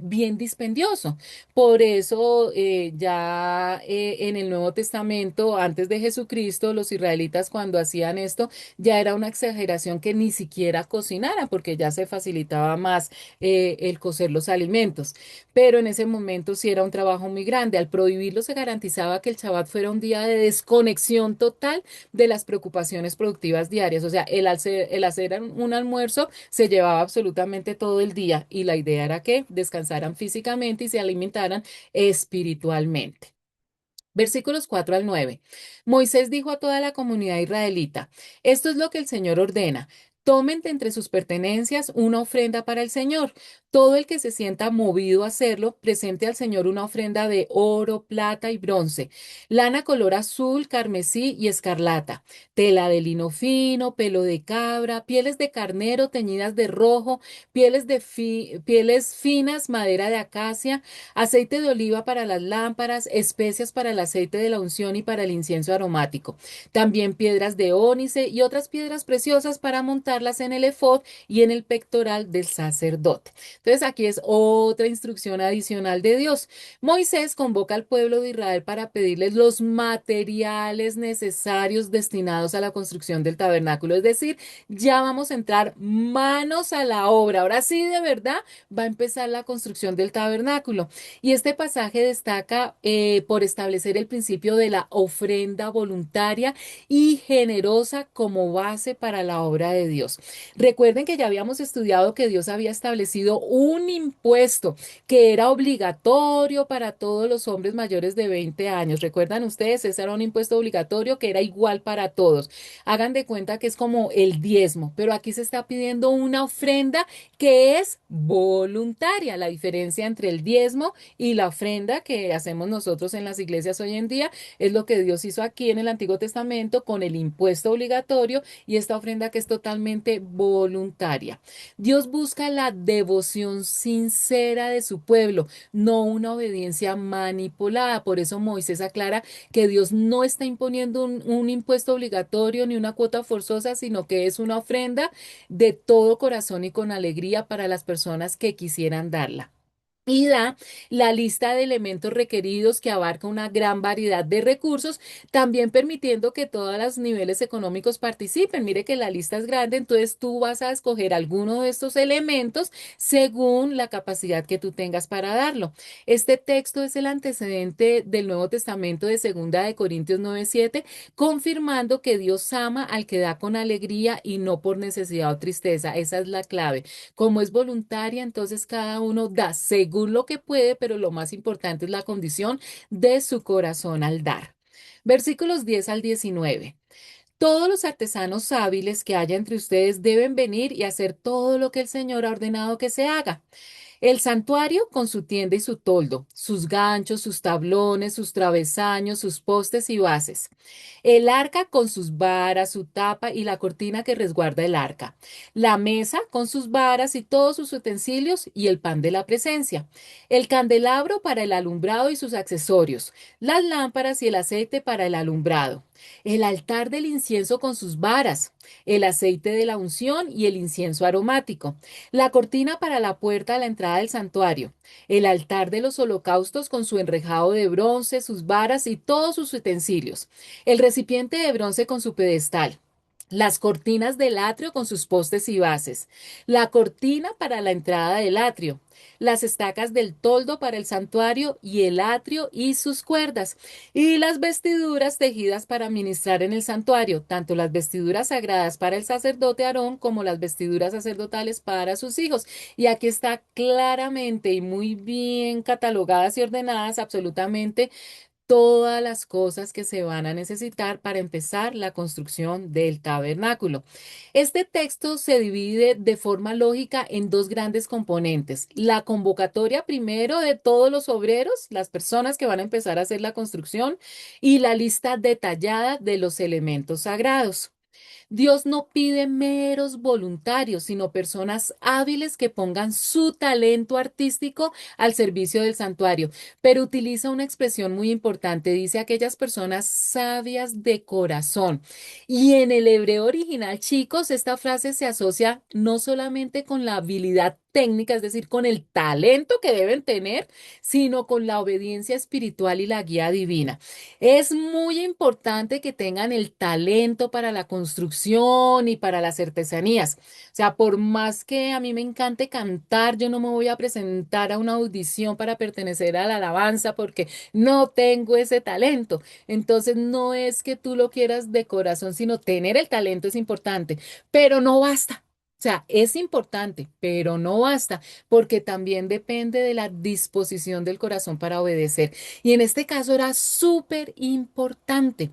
bien dispendioso. Por eso ya en el Nuevo Testamento, antes de Jesucristo, los israelitas cuando hacían esto ya era una exageración que ni siquiera cocinaran porque ya se facilitaba más el cocer los alimentos. Pero en ese momento sí era un trabajo muy grande. Al prohibirlo se garantizaba que el Shabbat fuera un día de desconexión total de las preocupaciones productivas diarias. O sea, el hacer un almuerzo se llevaba absolutamente todo el día y la idea era que descansaran físicamente y se alimentaran espiritualmente. Versículos 4 al 9. Moisés dijo a toda la comunidad israelita, esto es lo que el Señor ordena. Tomen de entre sus pertenencias una ofrenda para el Señor. Todo el que se sienta movido a hacerlo, presente al Señor una ofrenda de oro, plata y bronce, lana color azul, carmesí y escarlata, tela de lino fino, pelo de cabra, pieles de carnero teñidas de rojo, pieles finas, madera de acacia, aceite de oliva para las lámparas, especias para el aceite de la unción y para el incienso aromático. También piedras de ónice y otras piedras preciosas para montarlas en el efod y en el pectoral del sacerdote. Entonces aquí es otra instrucción adicional de Dios. Moisés convoca al pueblo de Israel para pedirles los materiales necesarios destinados a la construcción del tabernáculo. Es decir, ya vamos a entrar manos a la obra. Ahora sí, de verdad, va a empezar la construcción del tabernáculo. Y este pasaje destaca por establecer el principio de la ofrenda voluntaria y generosa como base para la obra de Dios. Recuerden que ya habíamos estudiado que Dios había establecido un impuesto que era obligatorio para todos los hombres mayores de 20 años. ¿Recuerdan ustedes? Ese era un impuesto obligatorio que era igual para todos. Hagan de cuenta que es como el diezmo, pero aquí se está pidiendo una ofrenda que es voluntaria. La diferencia entre el diezmo y la ofrenda que hacemos nosotros en las iglesias hoy en día es lo que Dios hizo aquí en el Antiguo Testamento con el impuesto obligatorio y esta ofrenda que es totalmente voluntaria. Dios busca la devoción sincera de su pueblo, no una obediencia manipulada. Por eso Moisés aclara que Dios no está imponiendo un impuesto obligatorio ni una cuota forzosa, sino que es una ofrenda de todo corazón y con alegría para las personas que quisieran darla y da la lista de elementos requeridos que abarca una gran variedad de recursos, también permitiendo que todos los niveles económicos participen. Mire que la lista es grande, entonces tú vas a escoger alguno de estos elementos según la capacidad que tú tengas para darlo. Este texto es el antecedente del Nuevo Testamento de Segunda de Corintios 9:7, confirmando que Dios ama al que da con alegría y no por necesidad o tristeza. Esa es la clave. Como es voluntaria, entonces cada uno da según lo que puede, pero lo más importante es la condición de su corazón al dar. Versículos 10 al 19. Todos los artesanos hábiles que haya entre ustedes deben venir y hacer todo lo que el Señor ha ordenado que se haga. El santuario con su tienda y su toldo, sus ganchos, sus tablones, sus travesaños, sus postes y bases. El arca con sus varas, su tapa y la cortina que resguarda el arca. La mesa con sus varas y todos sus utensilios y el pan de la presencia. El candelabro para el alumbrado y sus accesorios. Las lámparas y el aceite para el alumbrado. El altar del incienso con sus varas. El aceite de la unción y el incienso aromático. La cortina para la puerta a la entrada del santuario. El altar de los holocaustos con su enrejado de bronce, sus varas y todos sus utensilios. El recipiente de bronce con su pedestal. Las cortinas del atrio con sus postes y bases. La cortina para la entrada del atrio. Las estacas del toldo para el santuario y el atrio y sus cuerdas. Y las vestiduras tejidas para ministrar en el santuario, tanto las vestiduras sagradas para el sacerdote Aarón como las vestiduras sacerdotales para sus hijos. Y aquí está claramente y muy bien catalogadas y ordenadas absolutamente todas las cosas que se van a necesitar para empezar la construcción del tabernáculo. Este texto se divide de forma lógica en dos grandes componentes. La convocatoria primero de todos los obreros, las personas que van a empezar a hacer la construcción, y la lista detallada de los elementos sagrados. Dios no pide meros voluntarios, sino personas hábiles que pongan su talento artístico al servicio del santuario. Pero utiliza una expresión muy importante, dice aquellas personas sabias de corazón. Y en el hebreo original, chicos, esta frase se asocia no solamente con la habilidad técnica, es decir, con el talento que deben tener, sino con la obediencia espiritual y la guía divina. Es muy importante que tengan el talento para la construcción y para las artesanías. O sea, por más que a mí me encante cantar, yo no me voy a presentar a una audición para pertenecer a la alabanza porque no tengo ese talento. Entonces, no es que tú lo quieras de corazón, sino tener el talento es importante, pero no basta. O sea, es importante, pero no basta, porque también depende de la disposición del corazón para obedecer. Y en este caso era súper importante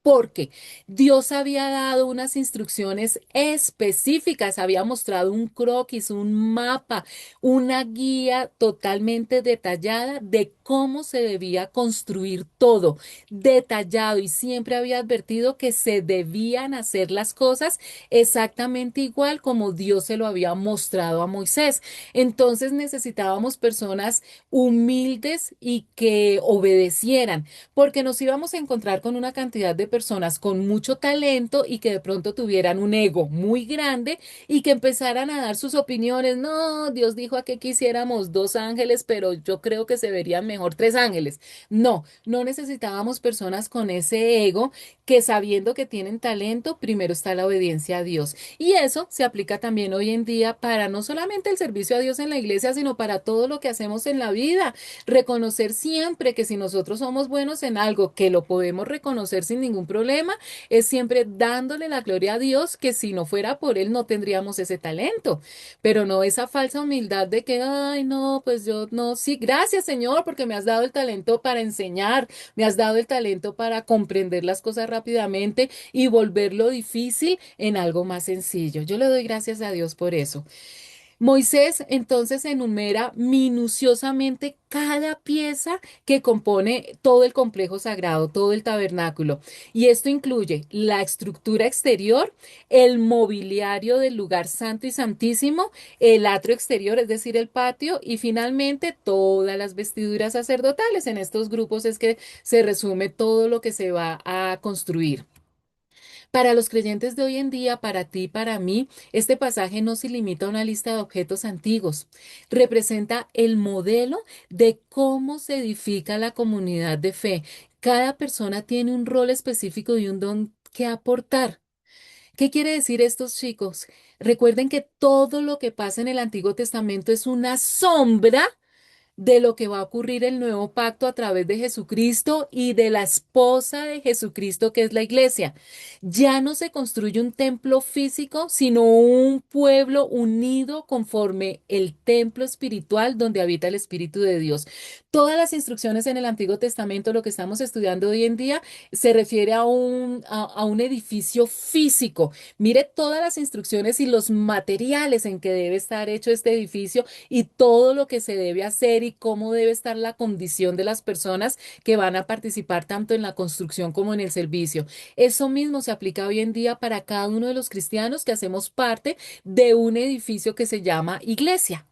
porque Dios había dado unas instrucciones específicas, había mostrado un croquis, un mapa, una guía totalmente detallada de cómo se debía construir todo, detallado, y siempre había advertido que se debían hacer las cosas exactamente igual como Dios se lo había mostrado a Moisés. Entonces necesitábamos personas humildes y que obedecieran porque nos íbamos a encontrar con una cantidad de personas con mucho talento y que de pronto tuvieran un ego muy grande y que empezaran a dar sus opiniones. No, Dios dijo a que quisiéramos dos ángeles, pero yo creo que se verían mejor tres ángeles. No, no necesitábamos personas con ese ego que sabiendo que tienen talento, primero está la obediencia a Dios. Y eso se aplica también hoy en día para no solamente el servicio a Dios en la iglesia, sino para todo lo que hacemos en la vida. Reconocer siempre que si nosotros somos buenos en algo que lo podemos reconocer sin ningún problema, es siempre dándole la gloria a Dios, que si no fuera por Él no tendríamos ese talento, pero no esa falsa humildad de que, ay, no, pues yo no, sí, gracias Señor, porque me has dado el talento para enseñar, me has dado el talento para comprender las cosas rápidamente y volver lo difícil en algo más sencillo. Yo le doy gracias a Dios por eso. Moisés entonces enumera minuciosamente cada pieza que compone todo el complejo sagrado, todo el tabernáculo. Y esto incluye la estructura exterior, el mobiliario del lugar santo y santísimo, el atrio exterior, es decir, el patio, y finalmente todas las vestiduras sacerdotales. En estos grupos es que se resume todo lo que se va a construir. Para los creyentes de hoy en día, para ti y para mí, este pasaje no se limita a una lista de objetos antiguos. Representa el modelo de cómo se edifica la comunidad de fe. Cada persona tiene un rol específico y un don que aportar. ¿Qué quiere decir estos chicos? Recuerden que todo lo que pasa en el Antiguo Testamento es una sombra de lo que va a ocurrir el nuevo pacto a través de Jesucristo y de la esposa de Jesucristo, que es la iglesia. Ya no se construye un templo físico, sino un pueblo unido conforme el templo espiritual donde habita el Espíritu de Dios. Todas las instrucciones en el Antiguo Testamento, lo que estamos estudiando hoy en día, se refiere a un edificio físico. Mire todas las instrucciones y los materiales en que debe estar hecho este edificio y todo lo que se debe hacer y cómo debe estar la condición de las personas que van a participar tanto en la construcción como en el servicio. Eso mismo se aplica hoy en día para cada uno de los cristianos que hacemos parte de un edificio que se llama iglesia.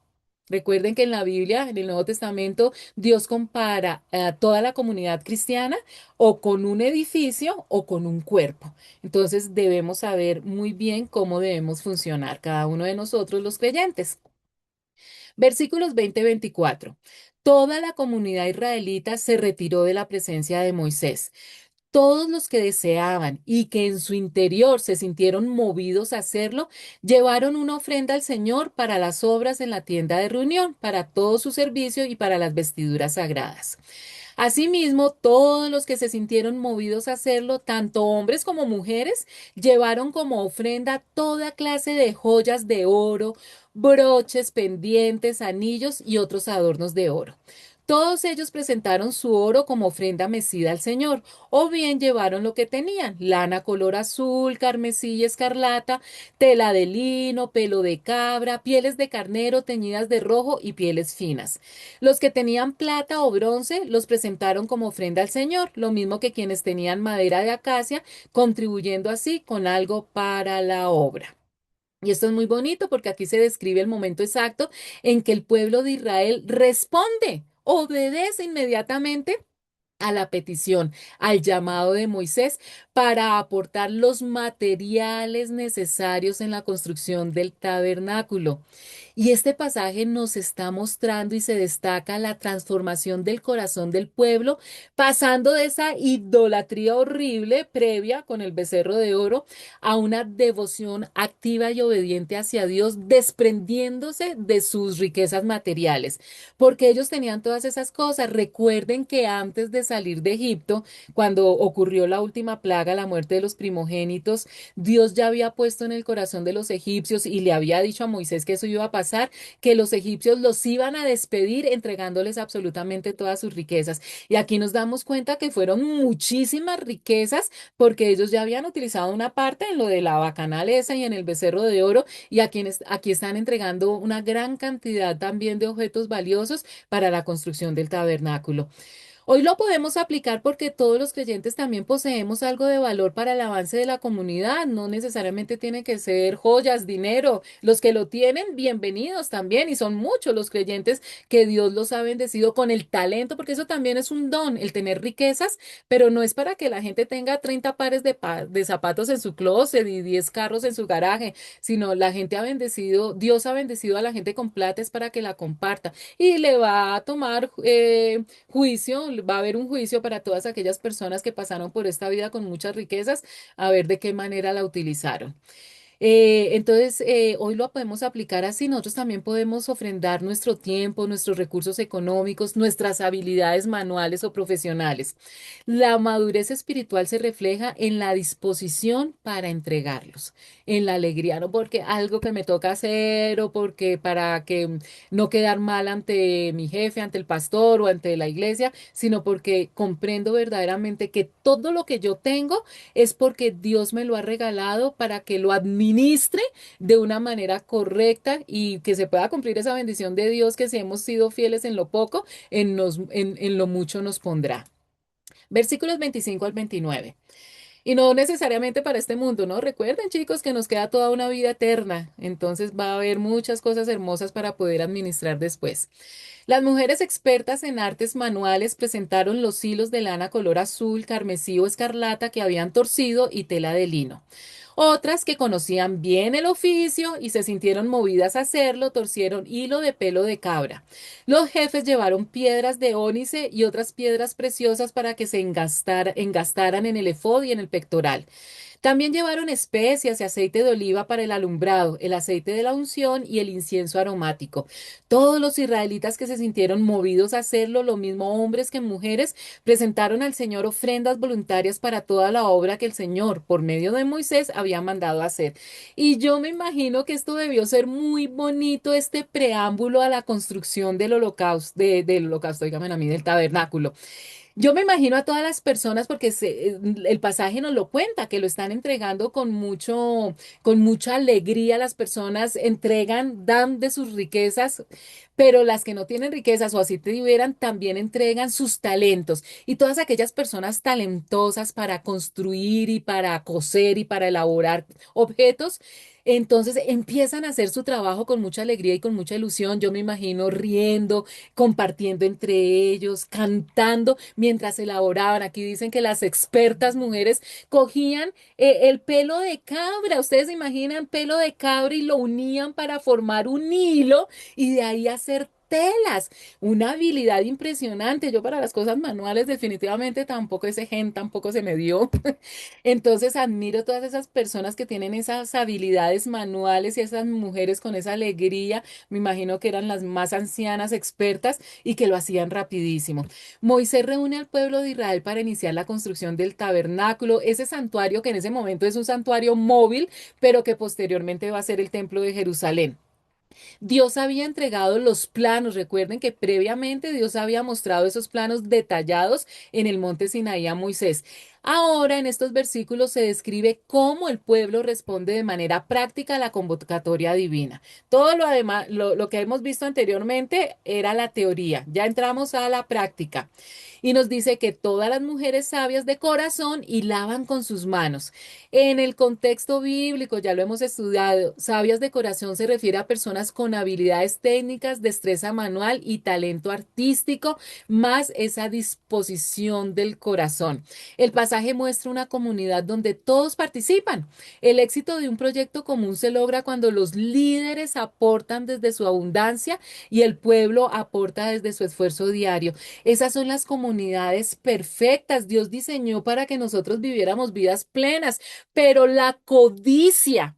Recuerden que en la Biblia, en el Nuevo Testamento, Dios compara a toda la comunidad cristiana o con un edificio o con un cuerpo. Entonces debemos saber muy bien cómo debemos funcionar cada uno de nosotros los creyentes. Versículos 20-24. Toda la comunidad israelita se retiró de la presencia de Moisés. Todos los que deseaban y que en su interior se sintieron movidos a hacerlo, llevaron una ofrenda al Señor para las obras en la tienda de reunión, para todo su servicio y para las vestiduras sagradas. Asimismo, todos los que se sintieron movidos a hacerlo, tanto hombres como mujeres, llevaron como ofrenda toda clase de joyas de oro, broches, pendientes, anillos y otros adornos de oro. Todos ellos presentaron su oro como ofrenda mecida al Señor, o bien llevaron lo que tenían, lana color azul, carmesí y escarlata, tela de lino, pelo de cabra, pieles de carnero teñidas de rojo y pieles finas. Los que tenían plata o bronce los presentaron como ofrenda al Señor, lo mismo que quienes tenían madera de acacia, contribuyendo así con algo para la obra. Y esto es muy bonito porque aquí se describe el momento exacto en que el pueblo de Israel responde, obedece inmediatamente a la petición, al llamado de Moisés para aportar los materiales necesarios en la construcción del tabernáculo. Y este pasaje nos está mostrando y se destaca la transformación del corazón del pueblo, pasando de esa idolatría horrible previa con el becerro de oro a una devoción activa y obediente hacia Dios, desprendiéndose de sus riquezas materiales, porque ellos tenían todas esas cosas. Recuerden que antes de salir de Egipto, cuando ocurrió la última plaga, la muerte de los primogénitos, Dios ya había puesto en el corazón de los egipcios y le había dicho a Moisés que eso iba a pasar, que los egipcios los iban a despedir entregándoles absolutamente todas sus riquezas. Y aquí nos damos cuenta que fueron muchísimas riquezas porque ellos ya habían utilizado una parte en lo de la bacanaleza y en el becerro de oro y aquí están entregando una gran cantidad también de objetos valiosos para la construcción del tabernáculo. Hoy lo podemos aplicar porque todos los creyentes también poseemos algo de valor para el avance de la comunidad. No necesariamente tiene que ser joyas, dinero. Los que lo tienen, bienvenidos también. Y son muchos los creyentes que Dios los ha bendecido con el talento, porque eso también es un don, el tener riquezas, pero no es para que la gente tenga 30 pares de zapatos en su closet y 10 carros en su garaje, sino la gente ha bendecido, Dios ha bendecido a la gente con plata es para que la comparta y le va a tomar juicio, va a haber un juicio para todas aquellas personas que pasaron por esta vida con muchas riquezas, a ver de qué manera la utilizaron. Entonces, hoy lo podemos aplicar así. Nosotros también podemos ofrendar nuestro tiempo, nuestros recursos económicos, nuestras habilidades manuales o profesionales. La madurez espiritual se refleja en la disposición para entregarlos, en la alegría, no porque algo que me toca hacer o porque para que no quedar mal ante mi jefe, ante el pastor o ante la iglesia, sino porque comprendo verdaderamente que todo lo que yo tengo es porque Dios me lo ha regalado para que lo administre de una manera correcta y que se pueda cumplir esa bendición de Dios que si hemos sido fieles en lo poco, en lo mucho nos pondrá. Versículos 25-29. Y no necesariamente para este mundo, ¿no? Recuerden, chicos, que nos queda toda una vida eterna. Entonces va a haber muchas cosas hermosas para poder administrar después. Las mujeres expertas en artes manuales presentaron los hilos de lana color azul, carmesí o escarlata que habían torcido y tela de lino. Otras que conocían bien el oficio y se sintieron movidas a hacerlo, torcieron hilo de pelo de cabra. Los jefes llevaron piedras de ónice y otras piedras preciosas para que se engastaran en el efod y en el pectoral. También llevaron especias y aceite de oliva para el alumbrado, el aceite de la unción y el incienso aromático. Todos los israelitas que se sintieron movidos a hacerlo, lo mismo hombres que mujeres, presentaron al Señor ofrendas voluntarias para toda la obra que el Señor, por medio de Moisés, había mandado hacer. Y yo me imagino que esto debió ser muy bonito, este preámbulo a la construcción del holocausto, del holocausto, dígame a mí, del tabernáculo. Yo me imagino a todas las personas porque el pasaje nos lo cuenta, que lo están entregando con mucha alegría. Las personas entregan, dan de sus riquezas, pero las que no tienen riquezas o así te liberan, también entregan sus talentos. Y todas aquellas personas talentosas para construir y para coser y para elaborar objetos, entonces empiezan a hacer su trabajo con mucha alegría y con mucha ilusión. Yo me imagino riendo, compartiendo entre ellos, cantando mientras elaboraban. Aquí dicen que las expertas mujeres cogían el pelo de cabra. Ustedes se imaginan pelo de cabra y lo unían para formar un hilo y de ahí hacer telas. Una habilidad impresionante. Yo para las cosas manuales definitivamente tampoco ese gen tampoco se me dio. Entonces admiro todas esas personas que tienen esas habilidades manuales y esas mujeres con esa alegría. Me imagino que eran las más ancianas expertas y que lo hacían rapidísimo. Moisés reúne al pueblo de Israel para iniciar la construcción del tabernáculo, ese santuario que en ese momento es un santuario móvil, pero que posteriormente va a ser el templo de Jerusalén. Dios había entregado los planos. Recuerden que previamente Dios había mostrado esos planos detallados en el monte Sinaí a Moisés. Ahora en estos versículos se describe cómo el pueblo responde de manera práctica a la convocatoria divina. Todo lo demás, lo que hemos visto anteriormente era la teoría. Ya entramos a la práctica. Y nos dice que todas las mujeres sabias de corazón y lavan con sus manos. En el contexto bíblico, ya lo hemos estudiado, sabias de corazón se refiere a personas con habilidades técnicas, destreza manual y talento artístico, más esa disposición del corazón. El pasaje muestra una comunidad donde todos participan. El éxito de un proyecto común se logra cuando los líderes aportan desde su abundancia y el pueblo aporta desde su esfuerzo diario. Esas son las comunidades perfectas. Dios diseñó para que nosotros viviéramos vidas plenas, pero la codicia,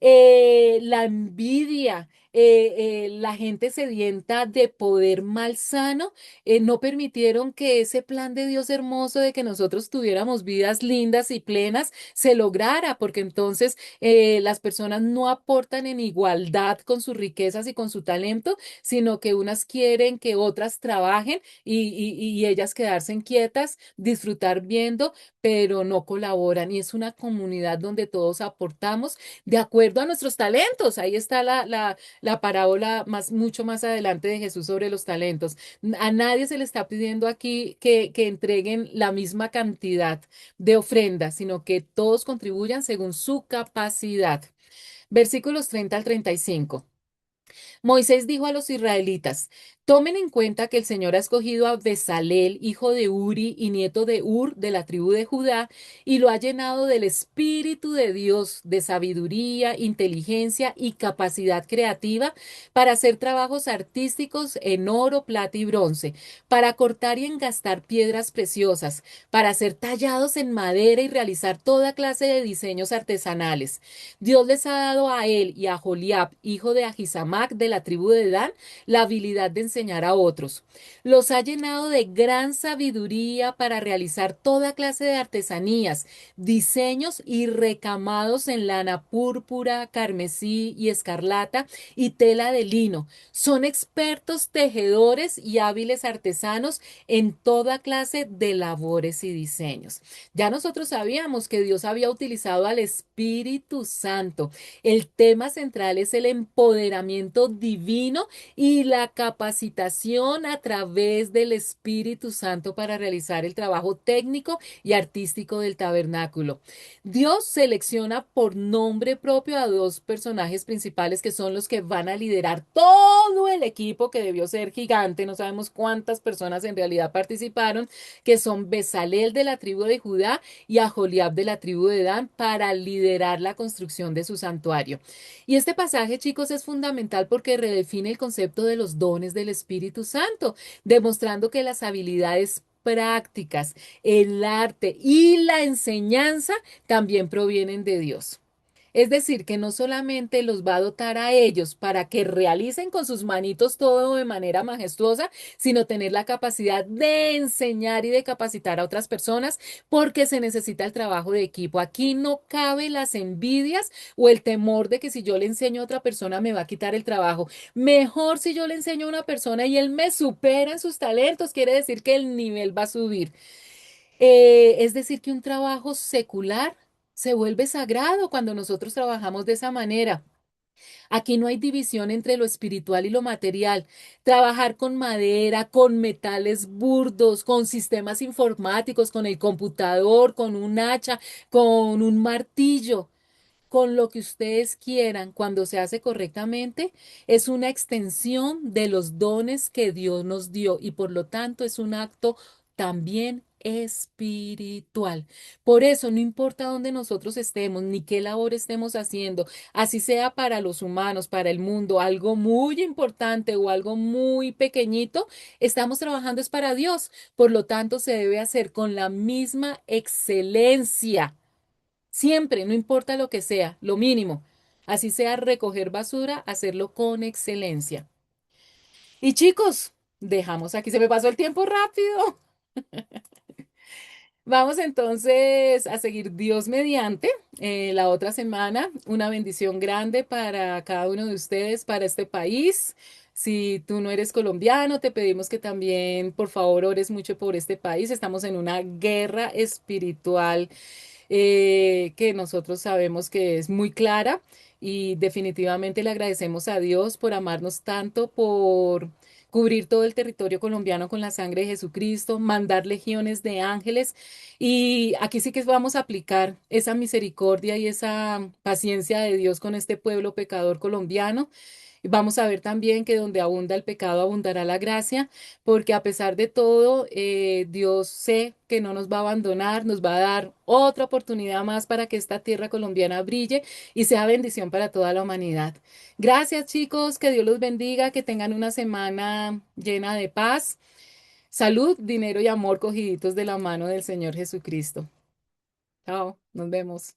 la envidia, la gente sedienta de poder malsano, no permitieron que ese plan de Dios hermoso de que nosotros tuviéramos vidas lindas y plenas se lograra, porque entonces las personas no aportan en igualdad con sus riquezas y con su talento, sino que unas quieren que otras trabajen y ellas quedarse quietas, disfrutar viendo, pero no colaboran. Y es una comunidad donde todos aportamos de acuerdo a nuestros talentos. Ahí está la parábola mucho más adelante de Jesús sobre los talentos. A nadie se le está pidiendo aquí que entreguen la misma cantidad de ofrendas, sino que todos contribuyan según su capacidad. Versículos 30 al 35. Moisés dijo a los israelitas, tomen en cuenta que el Señor ha escogido a Bezalel, hijo de Uri y nieto de Ur, de la tribu de Judá, y lo ha llenado del Espíritu de Dios, de sabiduría, inteligencia y capacidad creativa para hacer trabajos artísticos en oro, plata y bronce, para cortar y engastar piedras preciosas, para ser tallados en madera y realizar toda clase de diseños artesanales. Dios les ha dado a él y a Joliab, hijo de Ahisamac, de la tribu de Dan, la habilidad de enseñar a otros. Los ha llenado de gran sabiduría para realizar toda clase de artesanías, diseños y recamados en lana púrpura, carmesí y escarlata y tela de lino. Son expertos tejedores y hábiles artesanos en toda clase de labores y diseños. Ya nosotros sabíamos que Dios había utilizado al Espíritu Santo. El tema central es el empoderamiento divino y la capacitación a través del Espíritu Santo para realizar el trabajo técnico y artístico del tabernáculo. Dios selecciona por nombre propio a dos personajes principales que son los que van a liderar todo el equipo que debió ser gigante. No sabemos cuántas personas en realidad participaron, que son Bezalel de la tribu de Judá y Aholiab de la tribu de Dan para liderar la construcción de su santuario. Y este pasaje, chicos, es fundamental porque redefine el concepto de los dones del Espíritu Santo, demostrando que las habilidades prácticas, el arte y la enseñanza también provienen de Dios. Es decir, que no solamente los va a dotar a ellos para que realicen con sus manitos todo de manera majestuosa, sino tener la capacidad de enseñar y de capacitar a otras personas porque se necesita el trabajo de equipo. Aquí no cabe las envidias o el temor de que si yo le enseño a otra persona me va a quitar el trabajo. Mejor si yo le enseño a una persona y él me supera en sus talentos, quiere decir que el nivel va a subir. Es decir, que un trabajo secular se vuelve sagrado cuando nosotros trabajamos de esa manera. Aquí no hay división entre lo espiritual y lo material. Trabajar con madera, con metales burdos, con sistemas informáticos, con el computador, con un hacha, con un martillo, con lo que ustedes quieran, cuando se hace correctamente, es una extensión de los dones que Dios nos dio y por lo tanto es un acto también espiritual. Por eso, no importa dónde nosotros estemos ni qué labor estemos haciendo, así sea para los humanos, para el mundo, algo muy importante o algo muy pequeñito, estamos trabajando es para Dios. Por lo tanto, se debe hacer con la misma excelencia. Siempre, no importa lo que sea, lo mínimo. Así sea recoger basura, hacerlo con excelencia. Y chicos, dejamos aquí, se me pasó el tiempo rápido. Vamos entonces a seguir Dios mediante la otra semana. Una bendición grande para cada uno de ustedes, para este país. Si tú no eres colombiano, te pedimos que también, por favor, ores mucho por este país. Estamos en una guerra espiritual que nosotros sabemos que es muy clara y definitivamente le agradecemos a Dios por amarnos tanto, por cubrir todo el territorio colombiano con la sangre de Jesucristo, mandar legiones de ángeles y aquí sí que vamos a aplicar esa misericordia y esa paciencia de Dios con este pueblo pecador colombiano. Vamos a ver también que donde abunda el pecado, abundará la gracia, porque a pesar de todo, Dios sé que no nos va a abandonar, nos va a dar otra oportunidad más para que esta tierra colombiana brille y sea bendición para toda la humanidad. Gracias, chicos, que Dios los bendiga, que tengan una semana llena de paz, salud, dinero y amor cogiditos de la mano del Señor Jesucristo. Chao, nos vemos.